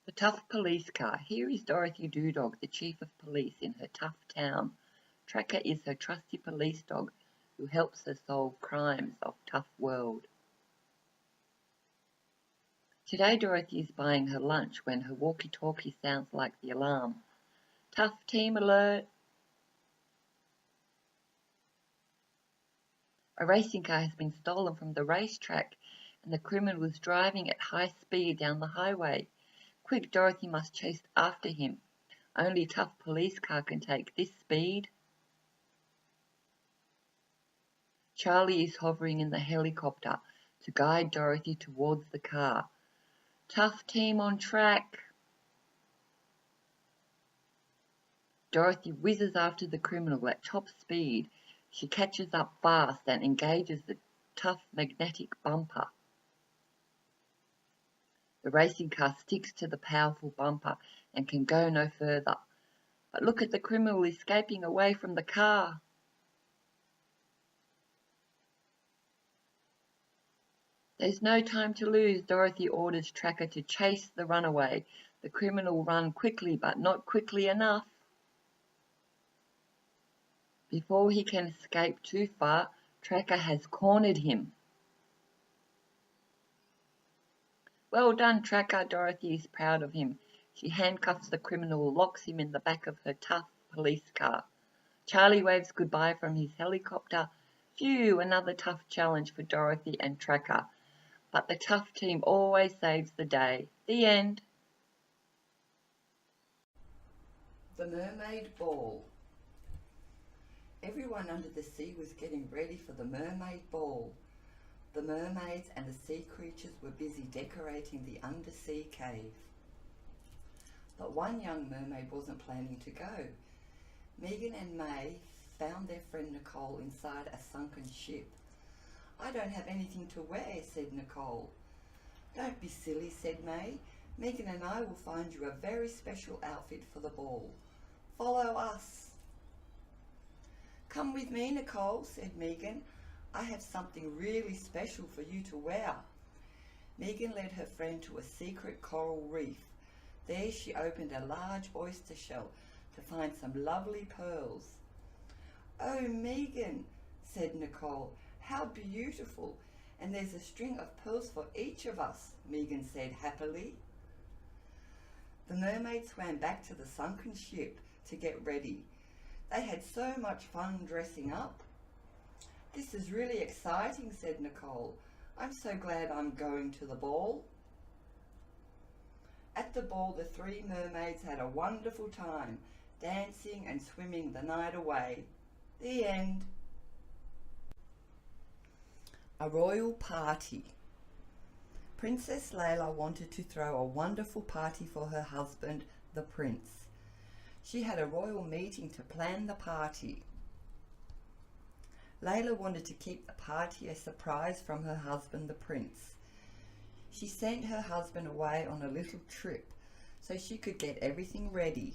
The tough police car. Here is Dorothy Doodog, the chief of police in her tough town. Tracker is her trusty police dog who helps her solve crimes of tough world. Today Dorothy is buying her lunch when her walkie-talkie sounds like the alarm. Tough team alert! A racing car has been stolen from the racetrack and the criminal is driving at high speed down the highway. Quick, Dorothy must chase after him. Only a tough police car can take this speed. Charlie is hovering in the helicopter to guide Dorothy towards the car. Tough team on track. Dorothy whizzes after the criminal at top speed. She catches up fast and engages the tough magnetic bumper. The racing car sticks to the powerful bumper and can go no further. But look at the criminal escaping away from the car. There's no time to lose. Dorothy orders Tracker to chase the runaway. The criminal runs quickly, but not quickly enough. Before he can escape too far, Tracker has cornered him. Well done, Tracker. Dorothy is proud of him. She handcuffs the criminal, locks him in the back of her tough police car. Charlie waves goodbye from his helicopter. Phew, another tough challenge for Dorothy and Tracker. But the tough team always saves the day. The end. The Mermaid Ball. Everyone under the sea was getting ready for the Mermaid Ball. The mermaids and the sea creatures were busy decorating the undersea cave. But one young mermaid wasn't planning to go. Megan and May found their friend Nicole inside a sunken ship. "I don't have anything to wear," said Nicole. "Don't be silly," said May. "Megan and I will find you a very special outfit for the ball. Follow us." "Come with me, Nicole," said Megan. "I have something really special for you to wear." Megan led her friend to a secret coral reef. There she opened a large oyster shell to find some lovely pearls. "Oh, Megan," said Nicole, "how beautiful! And there's a string of pearls for each of us," Megan said happily. The mermaids swam back to the sunken ship to get ready. They had so much fun dressing up. "This is really exciting," said Nicole. "I'm so glad I'm going to the ball." At the ball, the three mermaids had a wonderful time, dancing and swimming the night away. The end. A royal party. Princess Layla wanted to throw a wonderful party for her husband, the prince. She had a royal meeting to plan the party. Layla wanted to keep the party a surprise from her husband, the prince. She sent her husband away on a little trip so she could get everything ready.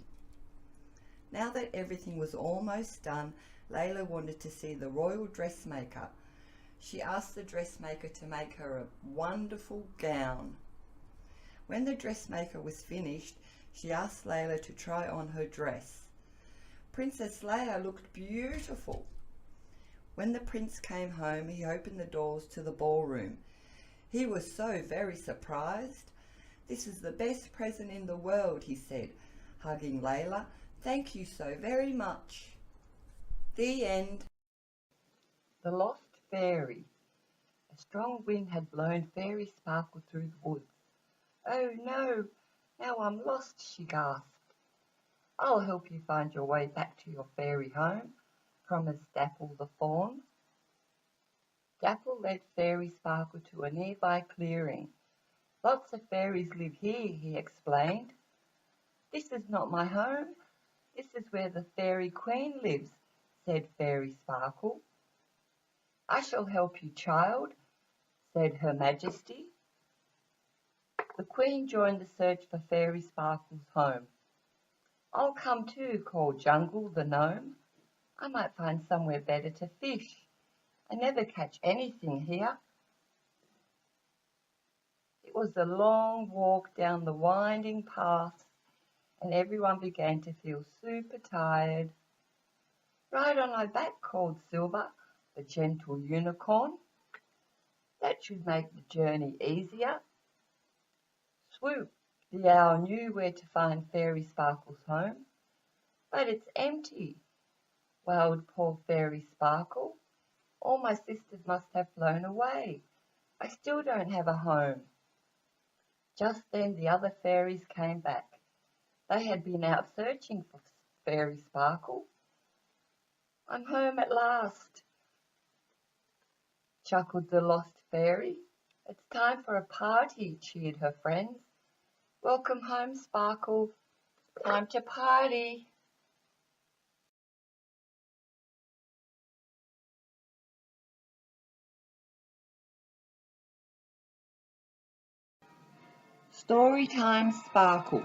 Now that everything was almost done, Layla wanted to see the royal dressmaker. She asked the dressmaker to make her a wonderful gown. When the dressmaker was finished, she asked Layla to try on her dress. Princess Leia looked beautiful. When the prince came home, he opened the doors to the ballroom. He was so very surprised. "This is the best present in the world," he said, hugging Layla. "Thank you so very much." The end. The Lost Fairy. A strong wind had blown Fairy Sparkle through the woods. "Oh no, now I'm lost," she gasped. "I'll help you find your way back to your fairy home," promised Dapple the fawn. Dapple led Fairy Sparkle to a nearby clearing. "Lots of fairies live here," he explained. "This is not my home. This is where the Fairy Queen lives," said Fairy Sparkle. "I shall help you, child," said Her Majesty. The Queen joined the search for Fairy Sparkle's home. "I'll come too," called Jungle the gnome. "I might find somewhere better to fish. I never catch anything here." It was a long walk down the winding path, and everyone began to feel super tired. "Ride on my back," called Silver, the gentle unicorn. "That should make the journey easier." Swoop, the owl knew where to find Fairy Sparkle's home. "But it's empty," wailed poor Fairy Sparkle. "All my sisters must have flown away. I still don't have a home." Just then the other fairies came back. They had been out searching for Fairy Sparkle. "I'm home at last," chuckled the lost fairy. "It's time for a party," cheered her friends. "Welcome home, Sparkle. Time to party." Storytime Sparkle.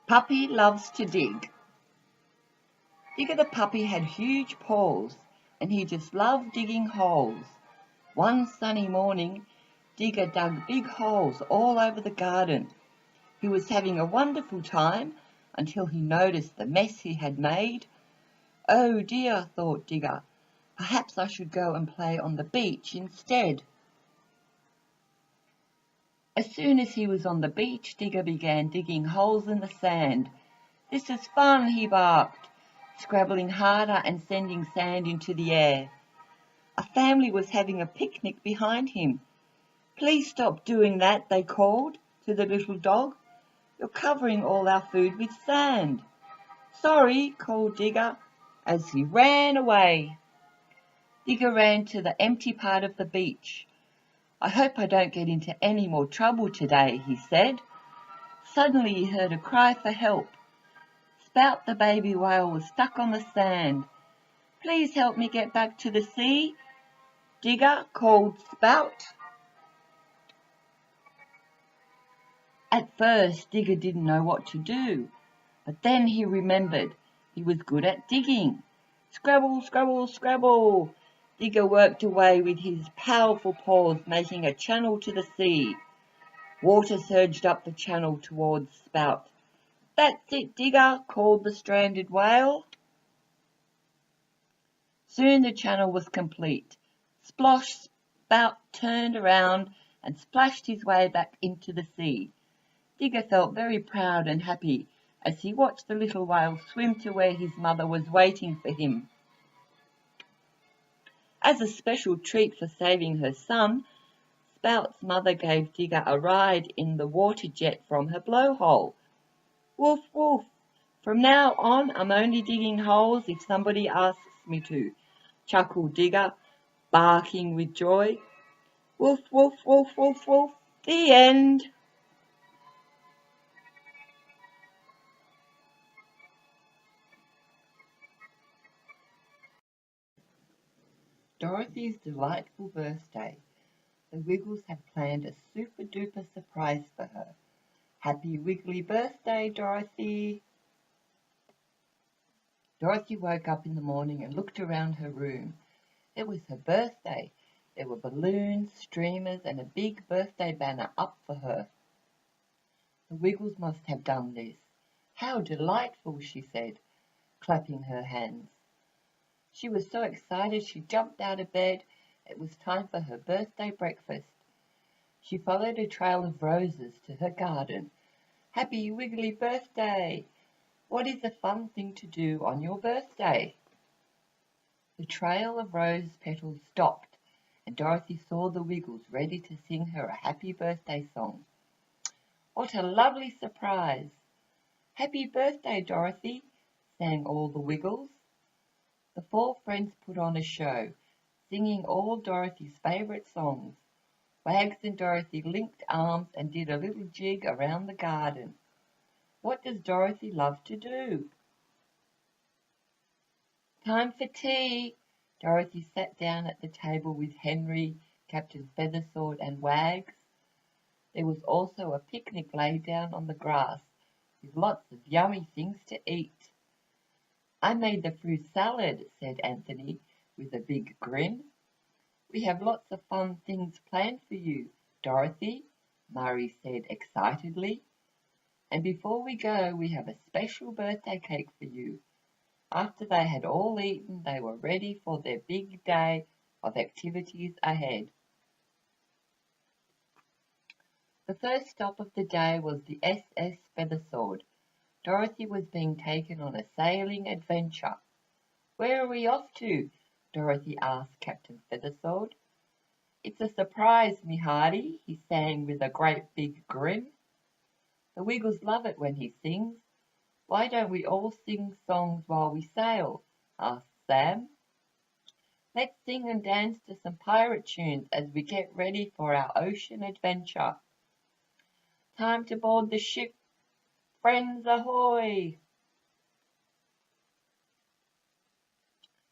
Puppy loves to dig. Digger the puppy had huge paws, and he just loved digging holes. One sunny morning, Digger dug big holes all over the garden. He was having a wonderful time until he noticed the mess he had made. "Oh dear," thought Digger, "perhaps I should go and play on the beach instead." As soon as he was on the beach, Digger began digging holes in the sand. "This is fun," he barked, scrabbling harder and sending sand into the air. A family was having a picnic behind him. "Please stop doing that," they called to the little dog. "You're covering all our food with sand." "Sorry," called Digger as he ran away. Digger ran to the empty part of the beach. "I hope I don't get into any more trouble today," he said. Suddenly he heard a cry for help. Spout the baby whale was stuck on the sand. "Please help me get back to the sea," Digger called Spout. At first Digger didn't know what to do, but then he remembered he was good at digging. Scrabble, scrabble, scrabble! Digger worked away with his powerful paws, making a channel to the sea. Water surged up the channel towards Spout. "That's it, Digger," called the stranded whale. Soon the channel was complete. Splosh! Spout turned around and splashed his way back into the sea. Digger felt very proud and happy as he watched the little whale swim to where his mother was waiting for him. As a special treat for saving her son, Spout's mother gave Digger a ride in the water jet from her blowhole. "Woof, woof! From now on I'm only digging holes if somebody asks me to," chuckled Digger, barking with joy. "Woof, woof, woof, woof, woof." The end. Dorothy's delightful birthday. The Wiggles have planned a super duper surprise for her. Happy Wiggly birthday, Dorothy! Dorothy woke up in the morning and looked around her room. It was her birthday. There were balloons, streamers, and a big birthday banner up for her. The Wiggles must have done this. How delightful, she said, clapping her hands. She was so excited she jumped out of bed. It was time for her birthday breakfast. She followed a trail of roses to her garden. Happy Wiggly birthday! What is a fun thing to do on your birthday? The trail of rose petals stopped, and Dorothy saw the Wiggles ready to sing her a happy birthday song. What a lovely surprise! Happy birthday, Dorothy, sang all the Wiggles. The four friends put on a show, singing all Dorothy's favourite songs. Wags and Dorothy linked arms and did a little jig around the garden. What does Dorothy love to do? Time for tea! Dorothy sat down at the table with Henry, Captain Feathersword and Wags. There was also a picnic laid down on the grass with lots of yummy things to eat. "I made the fruit salad," said Anthony with a big grin. "We have lots of fun things planned for you," Dorothy, Murray said excitedly. And before we go, we have a special birthday cake for you. After they had all eaten, they were ready for their big day of activities ahead. The first stop of the day was the SS Feathersword. Dorothy was being taken on a sailing adventure. "Where are we off to?" Dorothy asked Captain Feathersword. "It's a surprise, me hearty," he sang with a great big grin. "The Wiggles love it when he sings. Why don't we all sing songs while we sail?" asked Sam. "Let's sing and dance to some pirate tunes as we get ready for our ocean adventure. Time to board the ship. Friends ahoy!"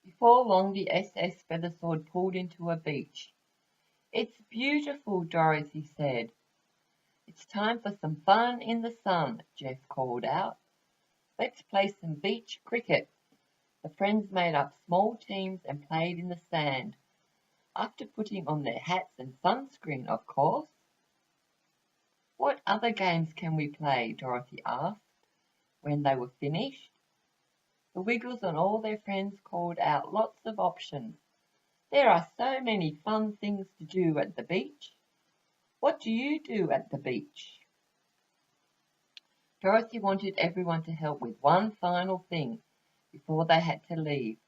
Before long the SS Feathersword pulled into a beach. "It's beautiful," Dorothy said. "It's time for some fun in the sun," Jeff called out. "Let's play some beach cricket." The friends made up small teams and played in the sand, after putting on their hats and sunscreen, of course. "What other games can we play?" Dorothy asked, when they were finished. The Wiggles and all their friends called out lots of options. "There are so many fun things to do at the beach. What do you do at the beach?" Dorothy wanted everyone to help with one final thing before they had to leave.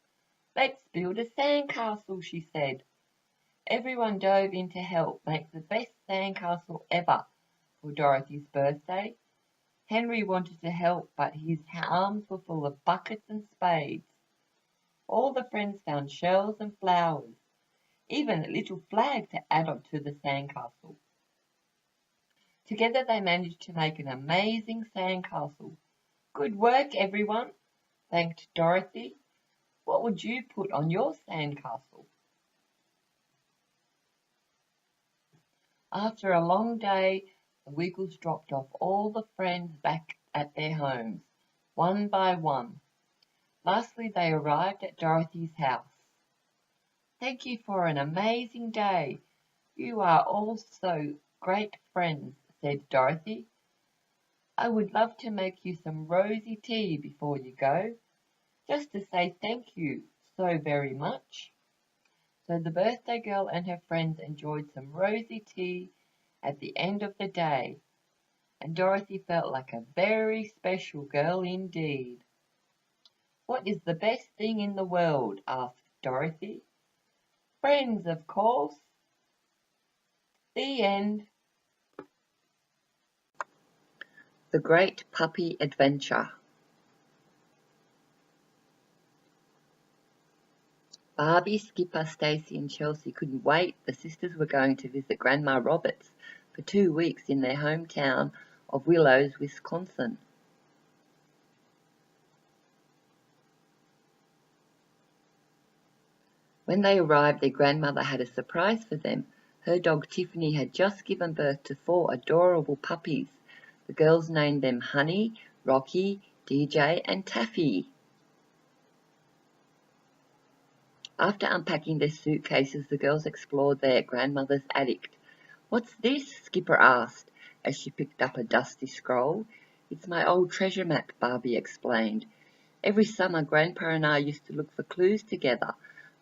"Let's build a sandcastle," she said. Everyone dove in to help make the best sandcastle ever for Dorothy's birthday. Henry wanted to help, but his arms were full of buckets and spades. All the friends found shells and flowers, even a little flag to add on to the sandcastle. Together they managed to make an amazing sandcastle. "Good work, everyone," thanked Dorothy. "What would you put on your sandcastle?" After a long day, the Wiggles dropped off all the friends back at their homes, one by one. Lastly, they arrived at Dorothy's house. "Thank you for an amazing day. You are all so great friends," said Dorothy. "I would love to make you some rosy tea before you go, just to say thank you so very much." So the birthday girl and her friends enjoyed some rosy tea at the end of the day, and Dorothy felt like a very special girl indeed. "What is the best thing in the world?" asked Dorothy. "Friends, of course." The end. The Great Puppy Adventure. Barbie, Skipper, Stacy and Chelsea couldn't wait. The sisters were going to visit Grandma Roberts for 2 weeks in their hometown of Willows, Wisconsin. When they arrived, their grandmother had a surprise for them. Her dog Tiffany had just given birth to 4 adorable puppies. The girls named them Honey, Rocky, DJ and Taffy. After unpacking their suitcases, the girls explored their grandmother's attic. "What's this?" Skipper asked as she picked up a dusty scroll. "It's my old treasure map," Barbie explained. "Every summer Grandpa and I used to look for clues together.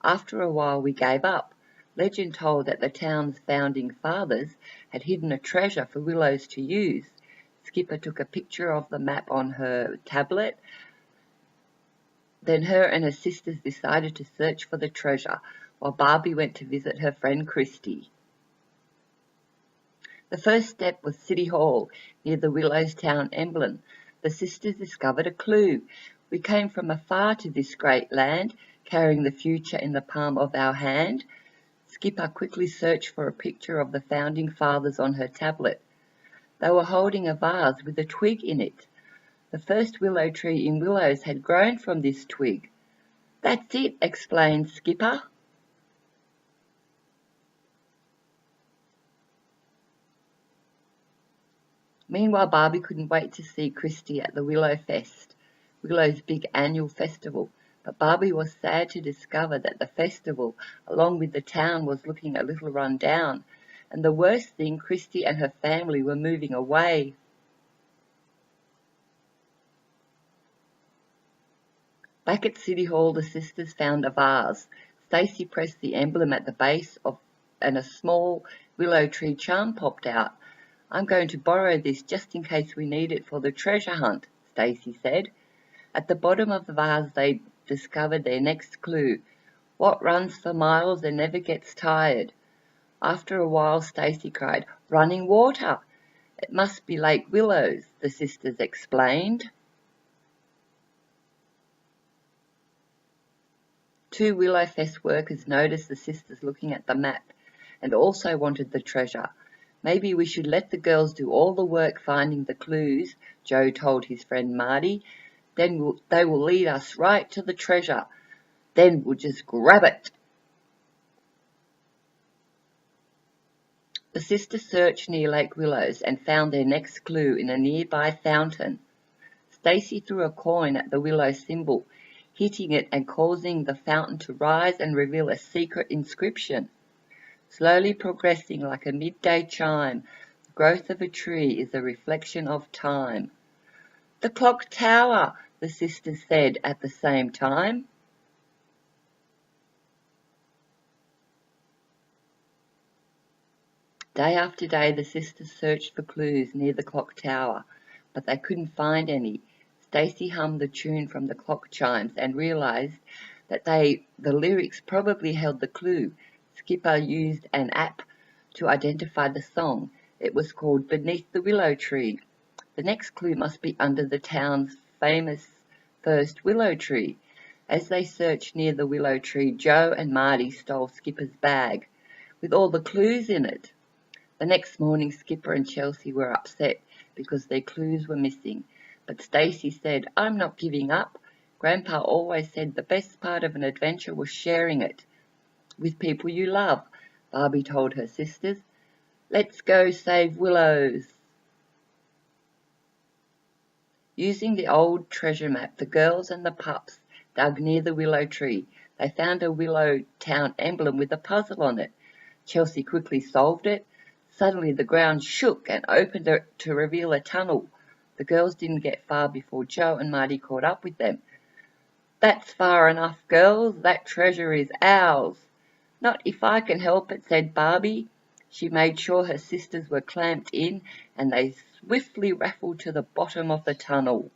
After a while we gave up. Legend told that the town's founding fathers had hidden a treasure for Willows to use." Skipper took a picture of the map on her tablet. Then her and her sisters decided to search for the treasure, while Barbie went to visit her friend Christy. The first step was City Hall, near the Willows town emblem. The sisters discovered a clue. "We came from afar to this great land, carrying the future in the palm of our hand." Skipper quickly searched for a picture of the founding fathers on her tablet. They were holding a vase with a twig in it. The first willow tree in Willows had grown from this twig. "That's it," explained Skipper. Meanwhile, Barbie couldn't wait to see Christy at the Willow Fest, Willow's big annual festival. But Barbie was sad to discover that the festival, along with the town, was looking a little run down. and the worst thing, Christy and her family were moving away. Back at City Hall, the sisters found a vase. Stacy pressed the emblem at the base of, and a small willow tree charm popped out. "I'm going to borrow this just in case we need it for the treasure hunt," Stacy said. At the bottom of the vase they discovered their next clue. "What runs for miles and never gets tired?" After a while Stacy cried, "Running water! It must be Lake Willows," the sisters explained. Two Willowfest workers noticed the sisters looking at the map and also wanted the treasure. "Maybe we should let the girls do all the work finding the clues," Joe told his friend Marty. "Then they will lead us right to the treasure. Then we'll just grab it." The sisters searched near Lake Willows and found their next clue in a nearby fountain. Stacy threw a coin at the willow symbol, hitting it and causing the fountain to rise and reveal a secret inscription. Slowly progressing like a midday chime, the growth of a tree is a reflection of time. "The clock tower," the sisters said at the same time. Day after day the sisters searched for clues near the clock tower, but they couldn't find any. Stacy hummed the tune from the clock chimes and realized that the lyrics probably held the clue. Skipper used an app to identify the song. It was called "Beneath the Willow Tree." The next clue must be under the town's famous first willow tree. As they searched near the willow tree, Joe and Marty stole Skipper's bag with all the clues in it. The next morning Skipper and Chelsea were upset because their clues were missing, but Stacy said, "I'm not giving up. Grandpa always said the best part of an adventure was sharing it with people you love." Barbie told her sisters, "Let's go save willows." Using the old treasure map, the girls and the pups dug near the willow tree. They found a willow town emblem with a puzzle on it. Chelsea quickly solved it. Suddenly the ground shook and opened to reveal a tunnel. The girls didn't get far before Joe and Marty caught up with them. "That's far enough, girls. That treasure is ours." "Not if I can help it," said Barbie. She made sure her sisters were clamped in, and they swiftly raffled to the bottom of the tunnel.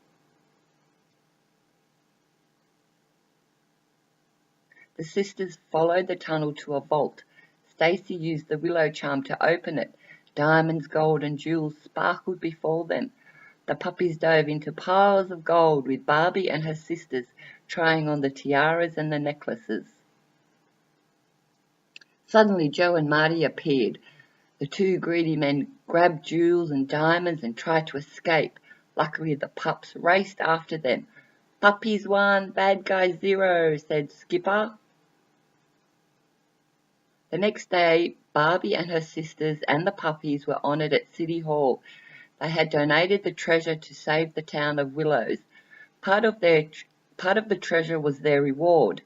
The sisters followed the tunnel to a vault. Stacy used the willow charm to open it. Diamonds, gold and jewels sparkled before them. The puppies dove into piles of gold with Barbie and her sisters trying on the tiaras and the necklaces. Suddenly Joe and Marty appeared. The two greedy men grabbed jewels and diamonds and tried to escape. Luckily the pups raced after them. "Puppies 1, bad guys 0, said Skipper. The next day, Barbie and her sisters and the puppies were honoured at City Hall. They had donated the treasure to save the town of Willows. Part of the treasure was their reward.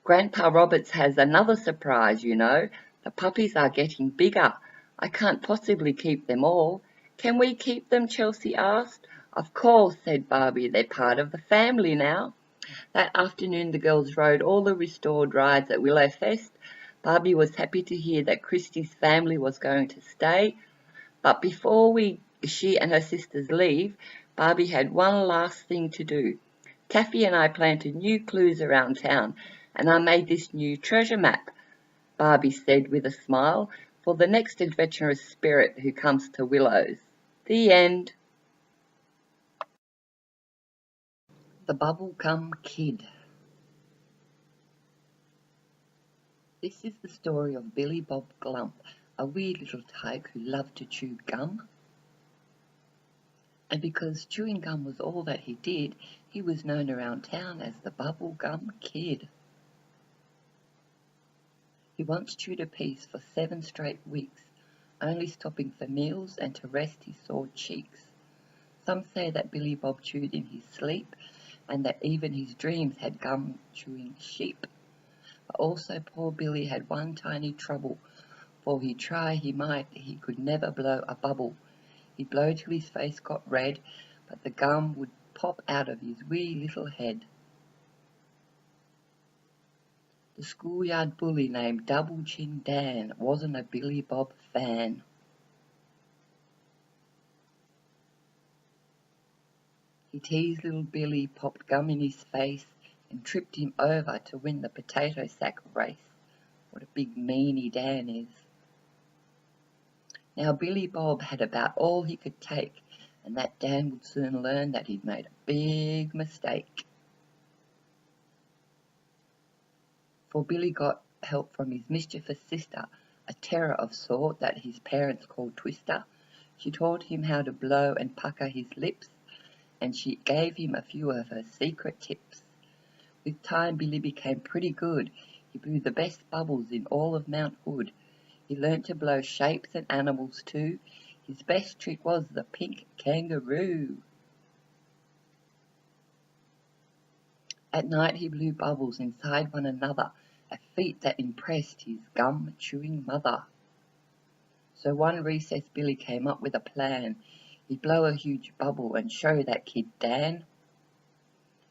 "Grandpa Roberts has another surprise, you know. The puppies are getting bigger. I can't possibly keep them all." "Can we keep them?" Chelsea asked. "Of course," said Barbie. "They're part of the family now." That afternoon the girls rode all the restored rides at Willowfest. Barbie was happy to hear that Christy's family was going to stay. But before she and her sisters leave, Barbie had one last thing to do. "Taffy and I planted new clues around town, and I made this new treasure map," Barbie said with a smile, "for the next adventurous spirit who comes to Willows." The end. The Bubblegum Kid. This is the story of Billy Bob Glump, a weird little tyke who loved to chew gum. And because chewing gum was all that he did, he was known around town as the Bubblegum Kid. He once chewed a piece for 7 straight weeks, only stopping for meals and to rest his sore cheeks. Some say that Billy Bob chewed in his sleep, and that even his dreams had gum-chewing sheep. But also poor Billy had one tiny trouble, For he'd try he might, he could never blow a bubble. He'd blow till his face got red, but the gum would pop out of his wee little head. The schoolyard bully named Double Chin Dan wasn't a Billy Bob fan. He teased little Billy, popped gum in his face, and tripped him over to win the potato sack race. What a big meanie Dan is. Now Billy Bob had about all he could take, and that Dan would soon learn that he'd made a big mistake. For Billy got help from his mischievous sister, a terror of sort that his parents called Twister. She taught him how to blow and pucker his lips, and she gave him a few of her secret tips. With time, Billy became pretty good. He blew the best bubbles in all of Mount Hood. He learnt to blow shapes and animals too. His best trick was the pink kangaroo. At night he blew bubbles inside one another, a feat that impressed his gum-chewing mother. So one recess Billy came up with a plan. He'd blow a huge bubble and show that kid Dan.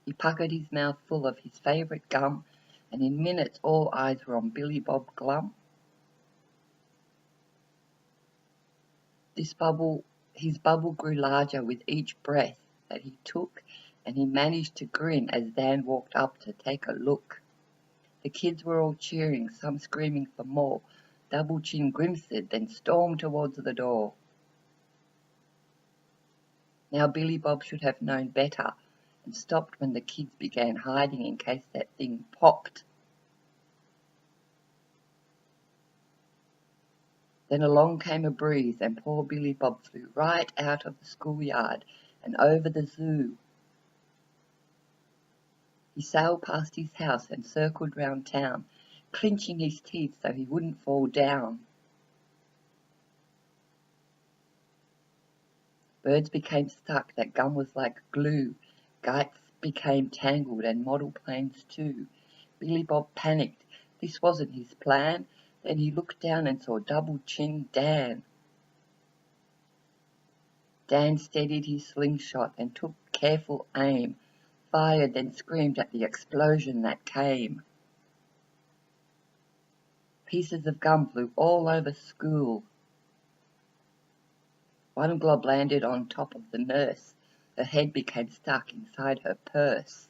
He puckered his mouth full of his favourite gum, and in minutes all eyes were on Billy Bob Glum. His bubble grew larger with each breath that he took, and he managed to grin as Dan walked up to take a look. The kids were all cheering, some screaming for more. Double Chin grimaced, then stormed towards the door. Now Billy Bob should have known better, and stopped when the kids began hiding in case that thing popped. Then along came a breeze, and poor Billy Bob flew right out of the schoolyard and over the zoo. He sailed past his house and circled round town, clenching his teeth so he wouldn't fall down. Birds became stuck, that gum was like glue. Kites became tangled, and model planes too. Billy Bob panicked. This wasn't his plan. Then he looked down and saw Double Chin Dan. Dan steadied his slingshot and took careful aim, fired, then screamed at the explosion that came. Pieces of gum flew all over school. One glob landed on top of the nurse. Her head became stuck inside her purse.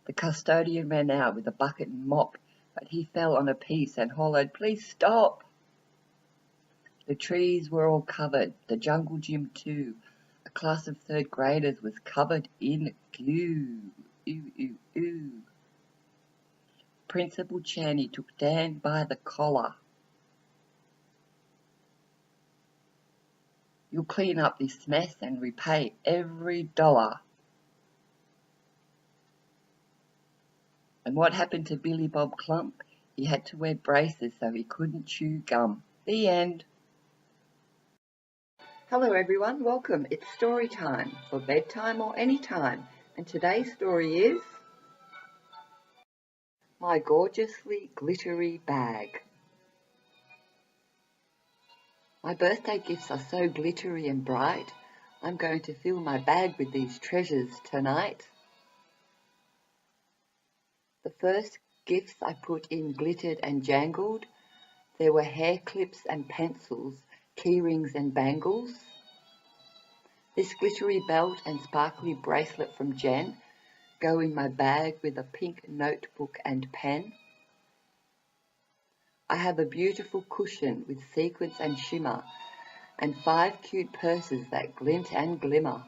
The custodian ran out with a bucket and mop, but he fell on a piece and hollered, "Please stop!" The trees were all covered, the jungle gym too. A class of third graders was covered in goo. Ooh, ooh, ooh. Principal Channy took Dan by the collar. "You'll clean up this mess and repay every dollar." And what happened to Billy Bob Clump? He had to wear braces so he couldn't chew gum. The end. Hello everyone, welcome. It's story time for bedtime or any time. And today's story is My Gorgeously Glittery Bag. My birthday gifts are so glittery and bright. I'm going to fill my bag with these treasures tonight. The first gifts I put in glittered and jangled. There were hair clips and pencils, key rings and bangles. This glittery belt and sparkly bracelet from Jen go in my bag with a pink notebook and pen. I have a beautiful cushion with sequins and shimmer, and 5 cute purses that glint and glimmer.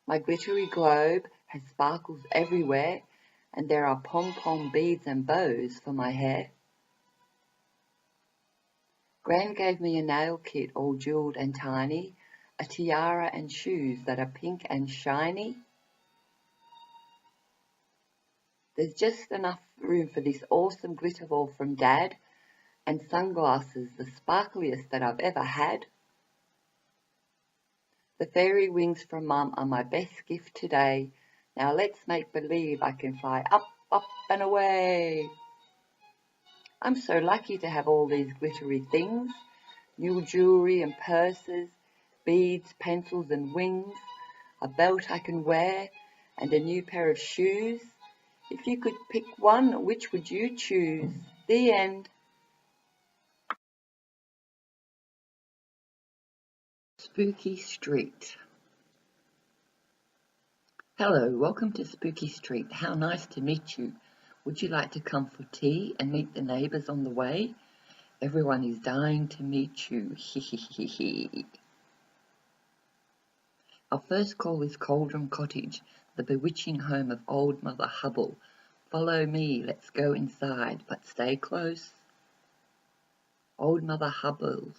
My glittery globe has sparkles everywhere, and there are pom-pom beads and bows for my hair. Gran gave me a nail kit all jewelled and tiny, a tiara and shoes that are pink and shiny. There's just enough room for this awesome glitter ball from Dad, and sunglasses, the sparkliest that I've ever had. The fairy wings from Mum are my best gift today. Now let's make believe I can fly up up and away. I'm so lucky to have all these glittery things, new jewellery and purses, beads, pencils and wings, a belt I can wear, and a new pair of shoes. If you could pick one, which would you choose? The end. Spooky Street. Hello, welcome to Spooky Street. How nice to meet you. Would you like to come for tea and meet the neighbours on the way? Everyone is dying to meet you. Our first call is Cauldron Cottage, the bewitching home of Old Mother Hubble. Follow me, let's go inside, but stay close. Old Mother Hubble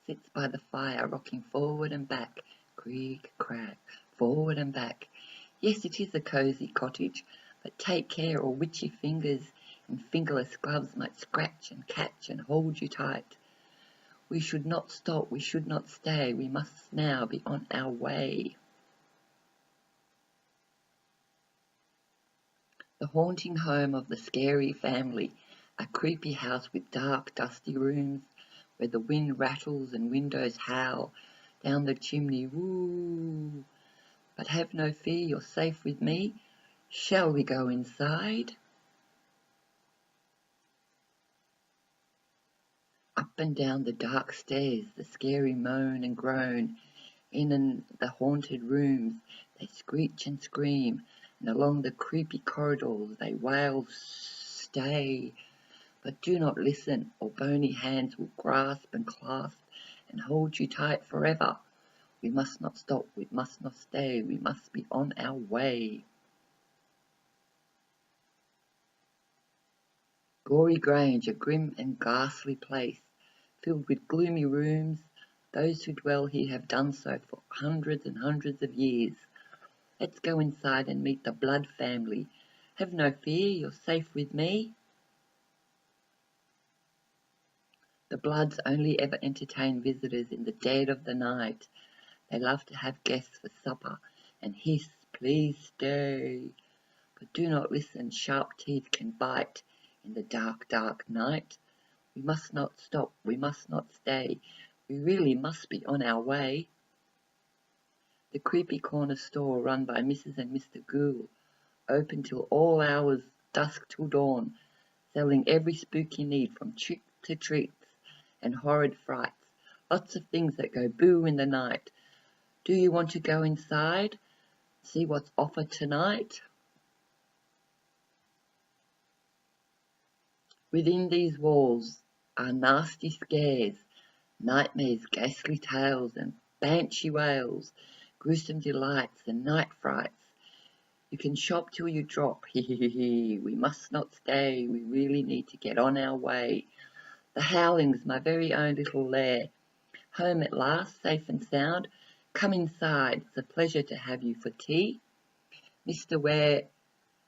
sits by the fire, rocking forward and back, creak, crack, forward and back. Yes, it is a cosy cottage, but take care or witchy fingers in fingerless gloves might scratch and catch and hold you tight. We should not stop, we should not stay, we must now be on our way. The haunting home of the scary family, a creepy house with dark, dusty rooms, where the wind rattles and windows howl down the chimney, woo. But have no fear, you're safe with me. Shall we go inside? Up and down the dark stairs, the scary moan and groan. In the haunted rooms, they screech and scream, and along the creepy corridors they wail, stay. But do not listen, or bony hands will grasp and clasp and hold you tight forever. We must not stop, we must not stay, we must be on our way. Gory Grange, a grim and ghastly place, filled with gloomy rooms. Those who dwell here have done so for hundreds and hundreds of years. Let's go inside and meet the Blood family. Have no fear, you're safe with me. The Bloods only ever entertain visitors in the dead of the night. They love to have guests for supper and hiss, please stay. But do not listen, sharp teeth can bite in the dark, dark night. We must not stop, we must not stay, we really must be on our way. The creepy corner store run by Mrs. and Mr. Ghoul, open till all hours, dusk till dawn, selling every spook you need from trick to treats and horrid frights, lots of things that go boo in the night. Do you want to go inside? See what's offered tonight? Within these walls are nasty scares, nightmares, ghastly tales, and banshee wails, gruesome delights and night frights. You can shop till you drop, we must not stay, we really need to get on our way. The Howlings, my very own little lair. Home at last, safe and sound. Come inside, it's a pleasure to have you for tea. Mr. Ware,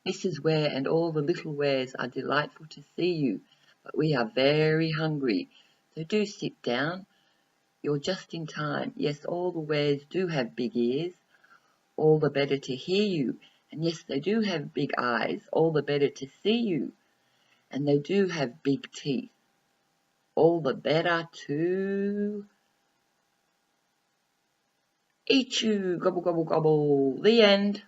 Mrs. Ware and all the little Wares are delightful to see you, but we are very hungry, so do sit down. You're just in time. Yes, all the Wares do have big ears, all the better to hear you, and yes, they do have big eyes, all the better to see you, and they do have big teeth, all the better to eat you. Gobble, gobble, gobble. The end.